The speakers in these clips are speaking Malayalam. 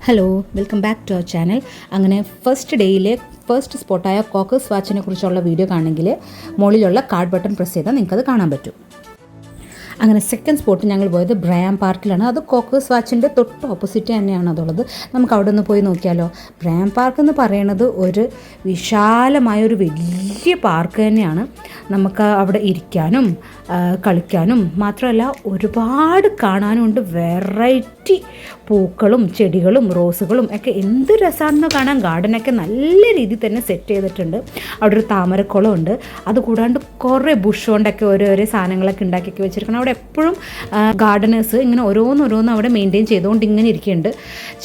Hello, welcome back to our channel. അങ്ങനെ ഫസ്റ്റ് ഡേയിലെ ഫസ്റ്റ് സ്പോട്ടായ കോക്കസ് വാച്ചിനെ കുറിച്ചുള്ള വീഡിയോ കാണെങ്കിൽ മുകളിലുള്ള കാർഡ് ബട്ടൺ പ്രസ് ചെയ്താൽ നിങ്ങൾക്കത് കാണാൻ പറ്റും. അങ്ങനെ സെക്കൻഡ് സ്പോട്ട് ഞങ്ങൾ പോയത് ബ്രയാം പാർക്കിലാണ്. അത് കോക്കസ് വാച്ചിൻ്റെ തൊട്ട് ഓപ്പോസിറ്റ് തന്നെയാണ് അതുള്ളത്. നമുക്ക് അവിടെ നിന്ന് പോയി നോക്കിയാലോ. ബ്രയാം പാർക്ക് എന്ന് പറയുന്നത് ഒരു വിശാലമായൊരു വലിയ പാർക്ക് തന്നെയാണ്. നമുക്ക് അവിടെ ഇരിക്കാനും കളിക്കാനും മാത്രമല്ല ഒരുപാട് കാണാനുണ്ട്. വെറൈറ്റി പൂക്കളും ചെടികളും റോസുകളും ഒക്കെ എന്ത് രസമാണെന്ന് കാണാൻ. ഗാർഡനൊക്കെ നല്ല രീതിയിൽ തന്നെ സെറ്റ് ചെയ്തിട്ടുണ്ട്. അവിടെ ഒരു താമരക്കുളം ഉണ്ട്. അതുകൂടാണ്ട് കുറേ ബുഷ് കൊണ്ടൊക്കെ ഓരോരോ സാധനങ്ങളൊക്കെ ഉണ്ടാക്കിയൊക്കെ വെച്ചിരിക്കണം. അവിടെ എപ്പോഴും ഗാർഡനേഴ്സ് ഇങ്ങനെ ഓരോന്നോരോന്ന് അവിടെ മെയിൻറ്റെയിൻ ചെയ്തുകൊണ്ട് ഇങ്ങനെ ഇരിക്കുന്നുണ്ട്.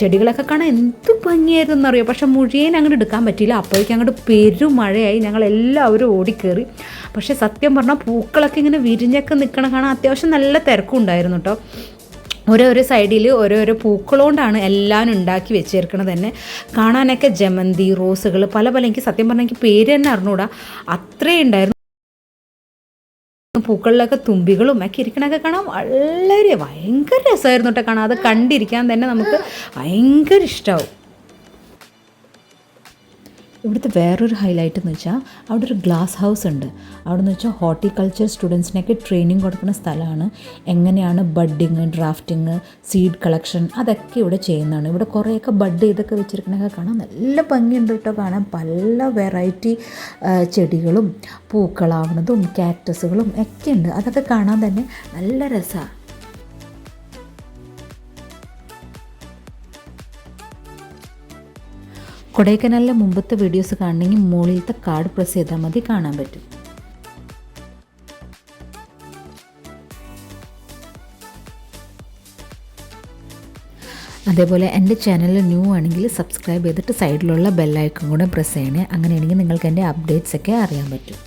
ചെടികളൊക്കെ കാണാൻ എന്ത് ഭംഗിയായിരുന്നു എന്നറിയോ. പക്ഷേ മുഴുവൻ അങ്ങോട്ട് എടുക്കാൻ പറ്റിയില്ല. അപ്പോഴേക്കും അങ്ങോട്ട് പെരുമഴയായി. ഞങ്ങളെല്ലാവരും ഓടിക്കയറി. പക്ഷേ സത്യം പറഞ്ഞാൽ പൂക്കളൊക്കെ ഇങ്ങനെ വിരിഞ്ഞൊക്കെ നിൽക്കണം കാണാൻ അത്യാവശ്യം നല്ല തിരക്കും ഉണ്ടായിരുന്നു കേട്ടോ. ഓരോരോ സൈഡിൽ ഓരോരോ പൂക്കളോണ്ടാണ് എല്ലാം ഉണ്ടാക്കി വെച്ചേർക്കണത് തന്നെ. കാണാനൊക്കെ ജമന്തി റോസുകൾ പല എനിക്ക് സത്യം പറഞ്ഞാൽ എനിക്ക് പേര് തന്നെ അറിഞ്ഞൂടാ, അത്രയും ഉണ്ടായിരുന്നു. പൂക്കളിലൊക്കെ തുമ്പികളും ഒക്കെ ഇരിക്കണൊക്കെ കാണാൻ വളരെ ഭയങ്കര രസമായിരുന്നു കേട്ടോ കാണാൻ. അത് കണ്ടിരിക്കാൻ തന്നെ നമുക്ക് ഭയങ്കര ഇഷ്ടമാവും. ഇവിടുത്തെ വേറൊരു ഹൈലൈറ്റ് എന്ന് വെച്ചാൽ അവിടെ ഒരു ഗ്ലാസ് ഹൗസ് ഉണ്ട്. അവിടെ നിന്ന് വെച്ചാൽ ഹോർട്ടിക്കൾച്ചർ സ്റ്റുഡൻസിനൊക്കെ ട്രെയിനിങ് കൊടുക്കുന്ന സ്ഥലമാണ്. എങ്ങനെയാണ് ബഡ്ഡിങ്, ഡ്രാഫ്റ്റിങ്, സീഡ് കളക്ഷൻ അതൊക്കെ ഇവിടെ ചെയ്യുന്നതാണ്. ഇവിടെ കുറേയൊക്കെ ബഡ് ചെയ്തൊക്കെ വെച്ചിരിക്കണൊക്കെ കാണാൻ നല്ല ഭംഗിയുണ്ട് കേട്ടോ കാണാൻ. പല വെറൈറ്റി ചെടികളും പൂക്കളാവുന്നതും കാക്ടസുകളും ഒക്കെ ഉണ്ട്. അതൊക്കെ കാണാൻ തന്നെ നല്ല രസമാണ്. കൊടൈക്കനാലിലെ മുമ്പത്തെ വീഡിയോസ് കാണണമെങ്കിൽ മുകളിലത്തെ കാർഡ് പ്രസ് ചെയ്താൽ മതി, കാണാൻ പറ്റും. അതേപോലെ എൻ്റെ ചാനൽ ന്യൂ ആണെങ്കിൽ സബ്സ്ക്രൈബ് ചെയ്തിട്ട് സൈഡിലുള്ള ബെല്ലൈക്കൺ കൂടെ പ്രസ് ചെയ്യണേ. അങ്ങനെയാണെങ്കിൽ നിങ്ങൾക്ക് എൻ്റെ അപ്ഡേറ്റ്സ് ഒക്കെ അറിയാൻ പറ്റും.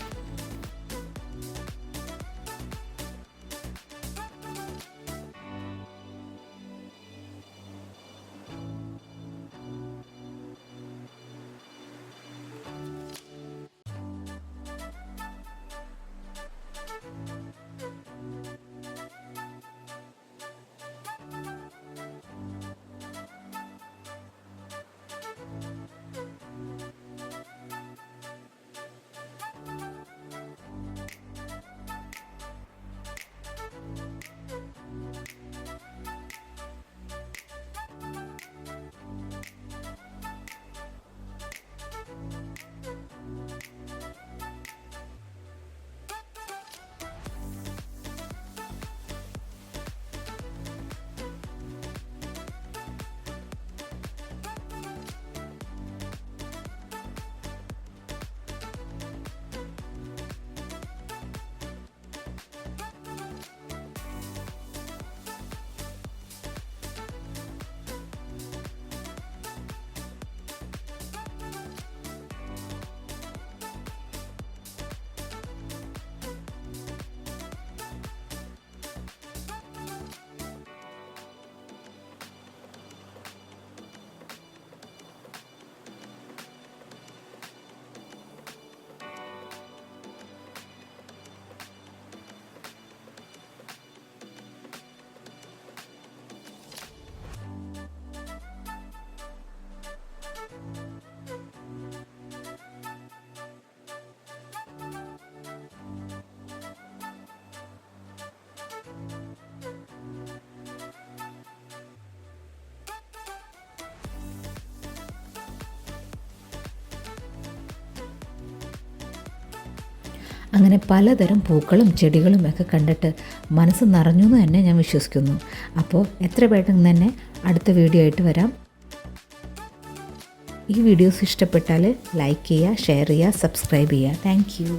അങ്ങനെ പലതരം പൂക്കളും ചെടികളും ഒക്കെ കണ്ടിട്ട് മനസ്സ് നിറഞ്ഞു എന്ന് തന്നെ ഞാൻ വിശ്വസിക്കുന്നു. അപ്പോൾ എത്ര പെട്ടെന്ന് തന്നെ അടുത്ത വീഡിയോ ആയിട്ട് വരാം. ഈ വീഡിയോസ് ഇഷ്ടപ്പെട്ടാൽ ലൈക്ക് ചെയ്യുക, ഷെയർ ചെയ്യുക, സബ്സ്ക്രൈബ് ചെയ്യുക. Thank you.